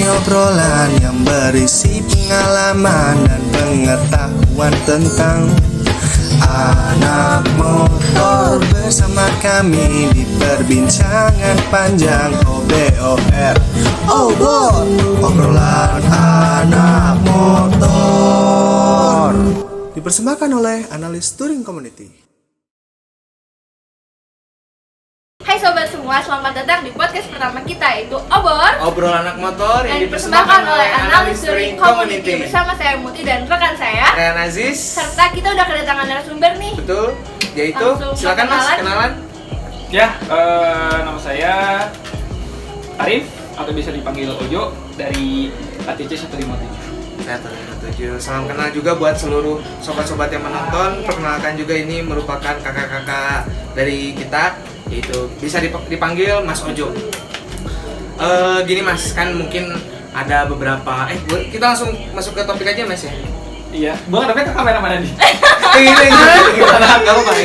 obrolan yang berisi pengalaman dan pengetahuan tentang anak motor. Bersama kami di perbincangan panjang OBOR, obrolan anak motor. Dipersembahkan oleh Analis Touring Community. Hai sobat semua, selamat datang di podcast pertama kita, yaitu Obrolan Anak Motor yang dipersembahkan oleh Analis Touring Community. Bersama saya Muti dan rekan saya Rian Aziz. Serta kita udah kedatangan narasumber nih. Betul, yaitu Langsung silakan Mas, kenalan. Ya, nama saya Arif atau bisa dipanggil Ojo dari ATC 157. Saya 157. Salam kenal juga buat seluruh sobat-sobat yang menonton. Perkenalkan juga ini merupakan kakak-kakak dari kita, yaitu bisa dipanggil Mas Ojo. Gini Mas, kan mungkin ada beberapa kita langsung masuk ke topik aja Mas ya. Iya, gua ngadepnya ke kamera mana nih? Enggak apa-apa.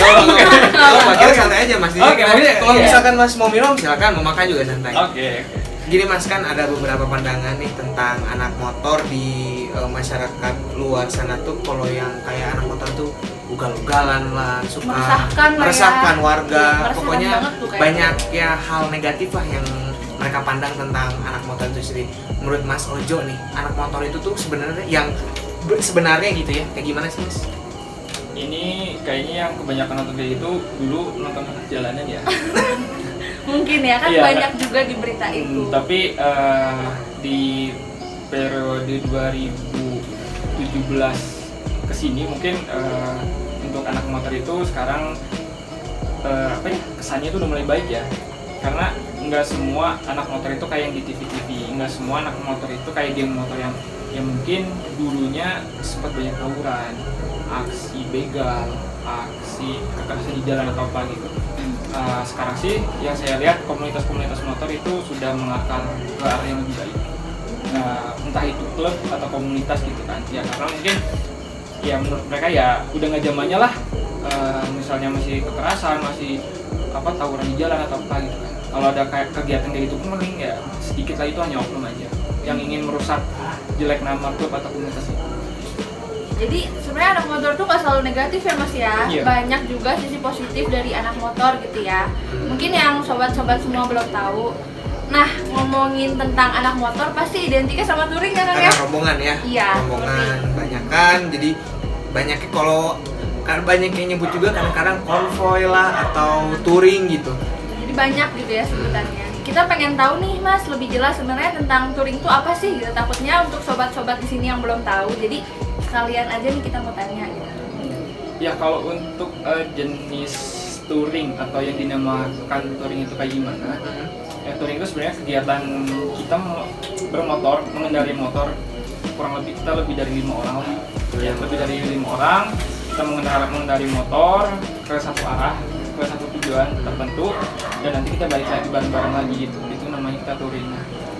Kita santai aja Mas. Oke, Kalau misalkan Mas mau minum silakan, mau makan juga santai. Oke. Gini Mas, kan ada beberapa pandangan nih tentang anak motor di masyarakat luar sana tuh. Kalau yang kayak anak motor tuh ugal-ugalan lah, suka meresahkan warga. Iya, Pokoknya tuh, banyak ya hal negatif lah yang mereka pandang tentang anak motor itu sendiri. Menurut Mas Ojo nih, anak motor itu tuh sebenarnya gitu ya, kayak gimana sih Mas? Ini kayaknya yang kebanyakan nonton kayak gitu dulu nonton anak jalanan ya. Mungkin ya kan, Iya, banyak juga di berita itu. Tapi di periode 2017 kesini mungkin untuk anak motor itu sekarang kesannya itu udah mulai baik ya. Karena nggak semua anak motor itu kayak yang di TV-TV, nggak semua anak motor itu kayak geng motor yang mungkin dulunya sempat banyak tawuran, aksi begal, aksi kekerasan di jalan atau apa gitu. Sekarang sih yang saya lihat komunitas-komunitas motor itu sudah mengakar ke arah yang lebih baik. Entah itu klub atau komunitas gitu kan. Ya karena mungkin ya menurut mereka ya udah nggak zamannya lah. Misalnya masih kekerasan, masih tawuran di jalan atau apa gitu kan. Kalau ada kayak kegiatan kayak gitu pun mending ya sedikit lah, itu hanya oknum aja yang ingin merusak jelek nama klub atau komunitas itu. Jadi sebenarnya anak motor tuh gak selalu negatif ya Mas ya. Iya. Banyak juga sisi positif dari anak motor gitu ya. Mungkin yang sobat-sobat semua belum tahu. Nah, ngomongin tentang anak motor pasti identiknya sama touring kan ya? Karena rombongan ya. Iya, Rombongan banyak kan. Jadi banyaknya kalau banyak yang nyebut juga kadang-kadang konvoy lah atau touring gitu. Jadi banyak gitu ya sebutannya. Kita pengen tahu nih Mas lebih jelas sebenarnya tentang touring itu apa sih gitu. Takutnya untuk sobat-sobat di sini yang belum tahu. Jadi sekalian aja nih kita mau tanya gitu. Ya kalau untuk jenis touring atau yang dinamakan touring itu kayak gimana? Ya touring itu sebenarnya kegiatan kita bermotor, mengendarai motor kurang lebih kita lebih dari 5 orang lah. Ya, lebih dari 5 orang kita mengendarai motor ke satu arah, ke satu tujuan tertentu, dan nanti kita balik lagi bareng-bareng lagi gitu. Itu namanya kita touring.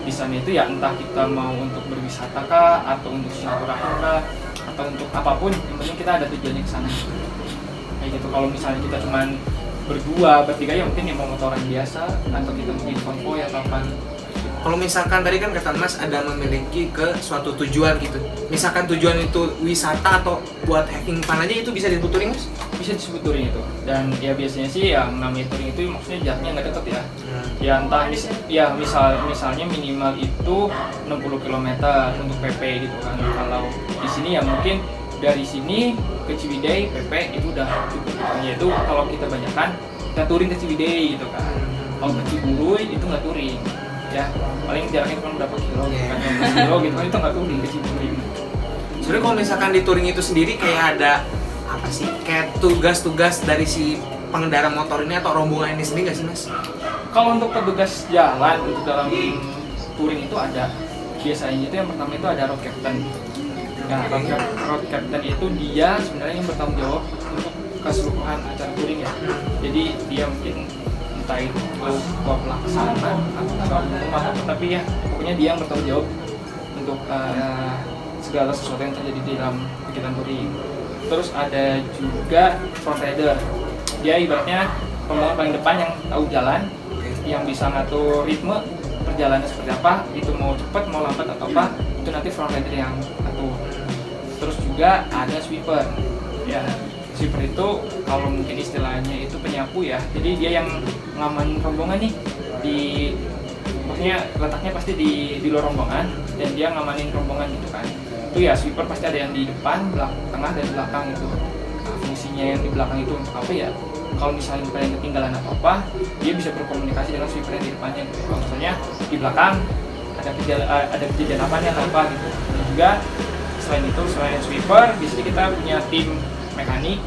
Di sana itu ya entah kita mau untuk berwisata kah, atau untuk silaturahmi kah, atau untuk apapun, yang penting kita ada tujuannya ke sana. Kayak gitu. Kalau misalnya kita cuman berdua, bertiga ya mungkin yang mau motoran biasa, atau kita mungkin konvoy atau apa. Kalau misalkan tadi kan kata Mas ada memiliki ke suatu tujuan gitu. Misalkan tujuan itu wisata atau buat having fun aja, itu bisa disebut touring Mas? Bisa disebut touring itu. Dan ya biasanya sih yang namanya touring itu maksudnya jaraknya nggak dekat ya. Ya entah misalnya minimal itu 60 km untuk PP gitu kan. Kalau di sini ya mungkin dari sini ke Ciwidey PP itu udah cukup. Yaitu kalau kita banyakkan kita touring ke Ciwidey gitu kan. Kalau ke Ciburuy itu nggak touring. Ya paling jaraknya cuma berapa kilo, kan 15 kilo gitu kan, itu nggak touring ke Ciburuy. Sebenarnya kalau misalkan di touring itu sendiri kayak ada apa sih? Kayak tugas-tugas dari si pengendara motor ini atau rombongan ini sendiri nggak sih Mas? Kalau untuk petugas jalan untuk dalam touring itu ada, biasanya itu yang pertama itu ada road captain. Nah, road captain itu dia sebenarnya yang bertanggung jawab untuk keseluruhan acara touring ya. Jadi dia mungkin entah itu pelaksana atau umum atau tapi ya pokoknya dia yang bertanggung jawab untuk segala sesuatu yang terjadi di dalam kegiatan touring. Terus ada juga front rider. Dia ibaratnya rombongan paling depan yang tahu jalan, yang bisa ngatur ritme perjalanan seperti apa, itu mau cepat mau lambat atau apa, itu nanti frontrunner yang atur. Terus juga ada sweeper ya. Sweeper itu kalau mungkin istilahnya itu penyapu ya, jadi dia yang ngamanin rombongan nih, maksudnya letaknya pasti di luar rombongan dan dia ngamanin rombongan gitu kan. Itu ya sweeper pasti ada yang di depan, tengah dan belakang gitu. Nah, fungsinya yang di belakang itu untuk apa ya? Kalau misalnya kalian ketinggalan apa-apa, dia bisa berkomunikasi dengan sweeper yang di depannya gitu. Kalau misalnya di belakang ada kejadian apa nih atau apa gitu. Dan juga selain sweeper, biasanya kita punya tim mekanik.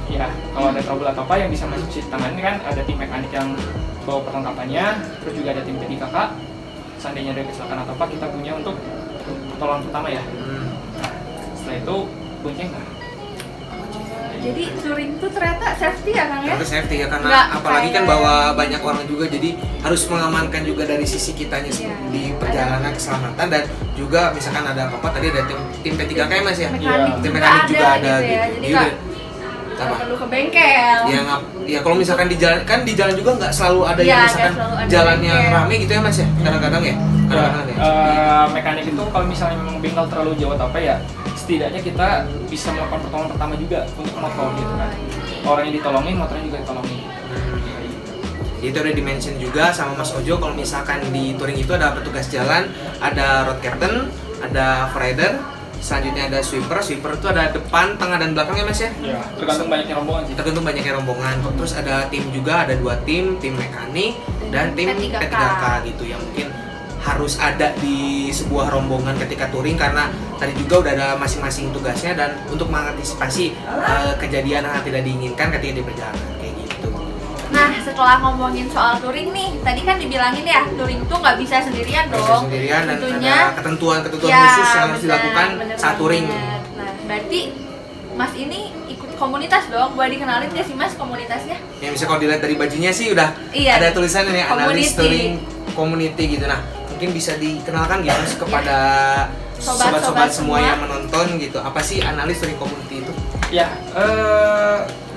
Ya, kalau ada trouble atau apa yang bisa masih ditangani kan, ada tim mekanik yang bawa perlengkapannya, terus juga ada tim P3K. Seandainya ada kecelakaan atau apa, kita punya untuk pertolongan pertama ya. Nah, setelah itu bonceng lah. Jadi touring tuh ternyata safety ya Kang ya? Ternyata safety ya, karena Nggak apalagi kan kayak- bawa banyak orang juga, jadi harus mengamankan juga dari sisi kitanya Iya. di perjalanan keselamatan, dan juga misalkan ada apa-apa tadi ada tim P3K ya Mas ya. Mekanik Tim juga mekanik ada juga ada gitu ya. gitu. Jadi Iya, nggak apa? perlu ke bengkel. Ya kalau misalkan di jalan kan, di jalan juga nggak selalu ada Iya, yang nggak misalkan selalu ada jalannya bengkel. rame gitu ya Mas ya. Kadang-kadang ya. Kadang-kadang ya. Mekanik itu kalau misalnya memang bengkel terlalu jauh atau apa ya, setidaknya kita bisa melakukan pertolongan pertama juga untuk motor gitu kan. Orang yang ditolongin, motornya juga ditolongin. Itu udah di-mention juga sama Mas Ojo, kalau misalkan di touring itu ada petugas jalan, ada road captain, ada rider, selanjutnya ada sweeper. Sweeper itu ada depan, tengah, dan belakang ya Mas ya? Iya, tergantung banyaknya rombongan sih. Tergantung banyaknya rombongan. Terus ada tim juga, ada 2 tim mekanik dan tim P3K. P3K gitu, yang mungkin harus ada di sebuah rombongan ketika touring, karena tadi juga udah ada masing-masing tugasnya dan untuk mengantisipasi kejadian yang tidak diinginkan ketika di perjalanan kayak gitu. Nah, setelah ngomongin soal touring nih, tadi kan dibilangin ya, touring tuh nggak bisa sendirian Bisa dong. sendirian dan Tentunya, ada ketentuan-ketentuan ya, khusus yang harus bener, dilakukan bener saat touring. banget. Nah, berarti Mas ini ikut komunitas dong. Boleh dikenalin nggak sih Mas komunitasnya? Yang bisa kalau dilihat dari bajunya sih udah Iya, ada tulisannya nih, analis community. touring community gitu. Nah, mungkin bisa dikenalkan gitu Mas, kepada sobat-sobat semua yang menonton gitu. Apa sih analis touring community itu? Ya,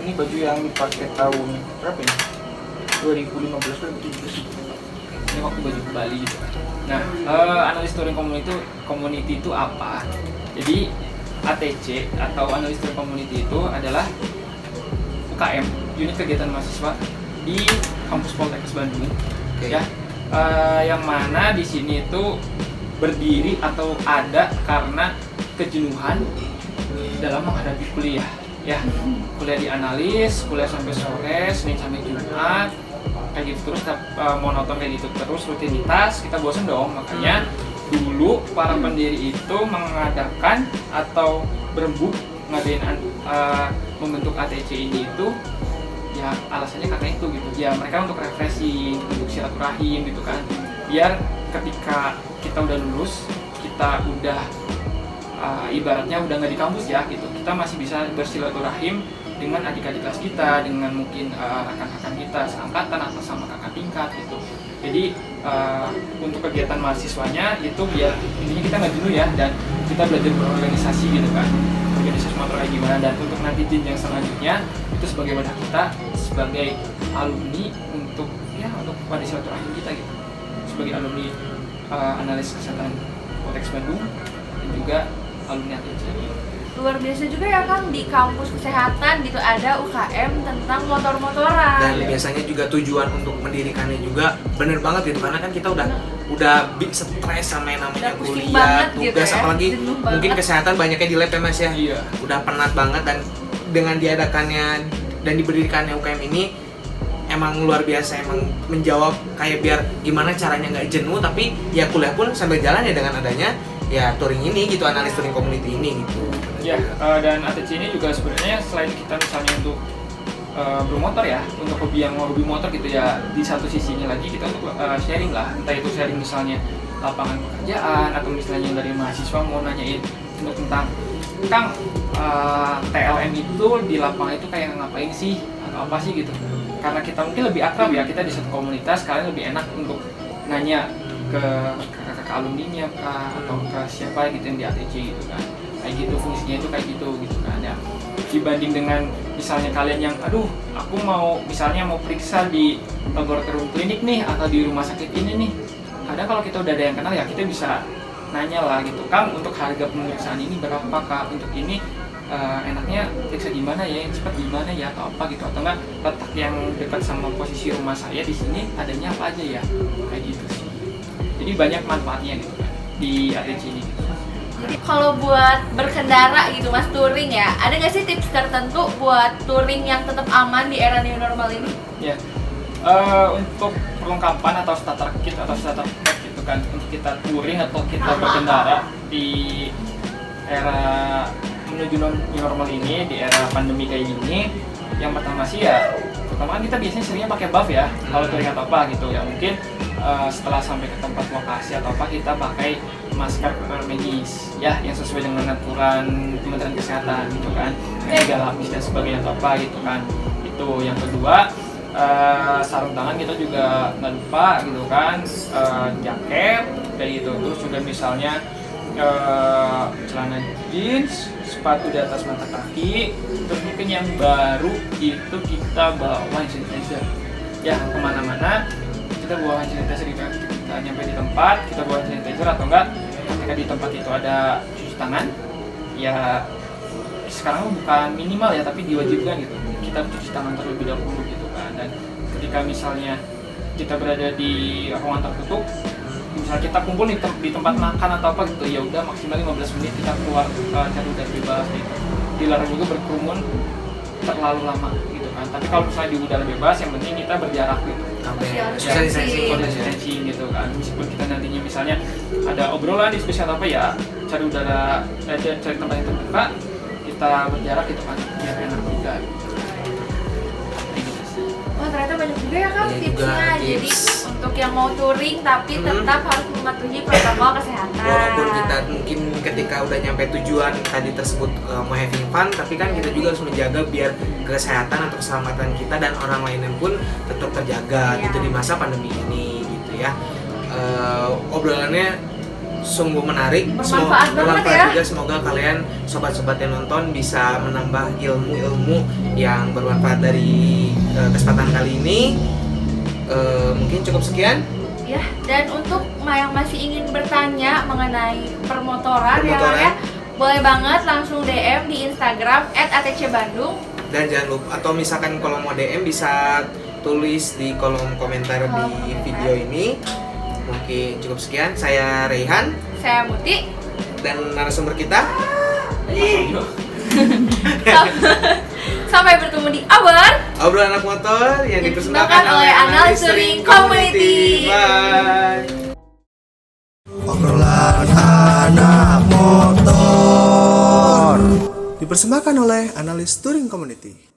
ini baju yang dipakai tahun berapa ya? 2015 2017. Ini waktu baju ke Bali gitu. Nah, analis touring community itu apa? Jadi ATC atau analis touring community itu adalah UKM, unit kegiatan mahasiswa di kampus Poltekkes Bandung. Oke. Ya, yang mana di sini itu berdiri atau ada karena kejenuhan dalam menghadapi kuliah. Ya, kuliah di analis, kuliah sampai sore, Senin sampai Jumat, kayak gitu terus, monoton kayak gitu terus, rutinitas, kita bosan dong. Makanya dulu para pendiri itu mengadakan atau berembuk ngadain membentuk ATC ini itu ya alasannya karena itu gitu ya, mereka untuk refreshing, untuk silaturahim gitu kan, biar ketika kita udah lulus, kita udah ibaratnya udah nggak di kampus ya gitu, kita masih bisa bersilaturahim dengan adik-adik kelas kita, dengan mungkin rekan-rekan kita seangkatan atau sama kakak tingkat gitu. Jadi untuk kegiatan mahasiswanya itu biar intinya kita nggak jenuh ya, dan kita belajar berorganisasi gitu kan, organisasi motor kayak gimana, dan untuk nanti jenjang selanjutnya itu sebagai wadah kita sebagai alumni untuk pada silaturahim kita gitu, sebagai alumni analis kesehatan Poltekkes Bandung dan juga alumni ATC. Luar biasa juga ya Kang, di kampus kesehatan gitu ada UKM tentang motor-motoran. Dan biasanya juga tujuan untuk mendirikannya juga bener banget gitu, karena kan kita udah stres sama yang namanya Udah pusing kuliah, banget tugas, gitu ya, apalagi jenuh mungkin banget. kesehatan banyaknya di lab ya Mas ya. Iya. Udah penat banget, dan dengan diadakannya dan diberdirikannya UKM ini emang luar biasa, emang menjawab kayak biar gimana caranya nggak jenuh, tapi ya kuliah pun sambil jalan ya dengan adanya ya touring ini gitu, analis touring community ini gitu. Ya, dan ATC ini juga sebenarnya selain kita misalnya untuk bermotor ya, untuk hobi yang mau hobi motor gitu ya, di satu sisinya lagi kita untuk sharing lah, entah itu sharing misalnya lapangan pekerjaan, atau misalnya dari mahasiswa mau nanyain untuk tentang Kang, TLM itu di lapangan itu kayak ngapain sih atau apa sih gitu. Karena kita mungkin lebih akrab ya, kita di satu komunitas, kalian lebih enak untuk nanya ke kakak alumninya atau ke siapa gitu yang di ATC gitu kan, kayak gitu fungsinya itu kayak gitu kan ya, dibanding dengan misalnya kalian yang aduh aku mau misalnya mau periksa di laboratorium klinik nih atau di rumah sakit ini nih, kadang kalau kita udah ada yang kenal ya kita bisa nanya lah gitu, Kang untuk harga pemeriksaan ini berapa Kak, untuk ini enaknya periksa di mana ya, yang cepat di mana ya, atau apa gitu, atau enggak letak yang dekat sama posisi rumah saya di sini adanya apa aja ya, kayak gitu sih. Jadi banyak manfaatnya gitu kan di ATC ini. Jadi kalau buat berkendara gitu Mas, touring ya, ada nggak sih tips tertentu buat touring yang tetap aman di era new normal ini? Ya, untuk perlengkapan atau starter kit atau starter pack gitu kan, untuk kita touring atau kita berkendara di era menuju new normal ini, di era pandemi kayak gini, yang pertama sih ya, pertama kan kita biasanya seringnya pakai buff ya, kalau touring atau apa gitu ya, mungkin setelah sampai ke tempat lokasi atau apa kita pakai masker medis ya, yang sesuai dengan aturan Kementerian Kesehatan gitu kan, yang 3 lapis dan sebagainya atau apa gitu kan. Itu yang kedua, sarung tangan kita juga nggak lupa gitu kan, jaket kayak gitu, terus juga misalnya celana jeans, sepatu di atas mata kaki, terus mungkin yang baru itu kita bawa hand sanitizer ya, kemana-mana kita bawa hand sanitizer gitu kan, kita nyampe di tempat kita bawa hand sanitizer, atau enggak ketika di tempat itu ada cuci tangan ya, sekarang bukan minimal ya tapi diwajibkan gitu, kita cuci tangan terlebih dahulu gitu kan. Dan ketika misalnya kita berada di ruangan tertutup, misalnya kita kumpul di tempat makan atau apa gitu, ya udah maksimal 15 menit kita keluar cari udara bebas gitu. Dilarang juga berkerumun terlalu lama gitu kan. Tapi kalau misalnya di udara bebas, yang penting kita berjarak gitu. Social distancing gitu kan. Meskipun kita nantinya misalnya ada obrolan diskusi atau apa ya, cari udara, cari tempat yang terbuka, kita berjarak gitu kan, biar enak juga. Wah ternyata banyak juga ya Kang Banyak tipsnya. juga Jadi tips. untuk yang mau touring tapi tetap harus mematuhi protokol kesehatan. Walaupun kita mungkin ketika udah nyampe tujuan tadi tersebut mau having fun, tapi kan kita juga harus menjaga biar kesehatan atau keselamatan kita dan orang lainnya pun tetap terjaga gitu di masa pandemi ini gitu ya. Obrolannya sungguh menarik, Bermanfaat banget ya. juga. Semoga kalian sobat-sobat yang nonton bisa menambah ilmu-ilmu yang bermanfaat dari kesempatan kali ini. Mungkin cukup sekian. Ya, dan untuk yang masih ingin bertanya mengenai permotoran ya, boleh banget langsung DM di Instagram @atcbandung. Dan jangan lupa, atau misalkan kalau mau DM bisa tulis di kolom komentar di video ini. Mungkin cukup sekian. Saya Raihan, Saya Muti. dan narasumber kita. Sampai bertemu di Abar, Obrolan anak motor yang dipersembahkan oleh Analis Touring Community. Bye. Obrolan anak motor dipersembahkan oleh Analis Touring Community.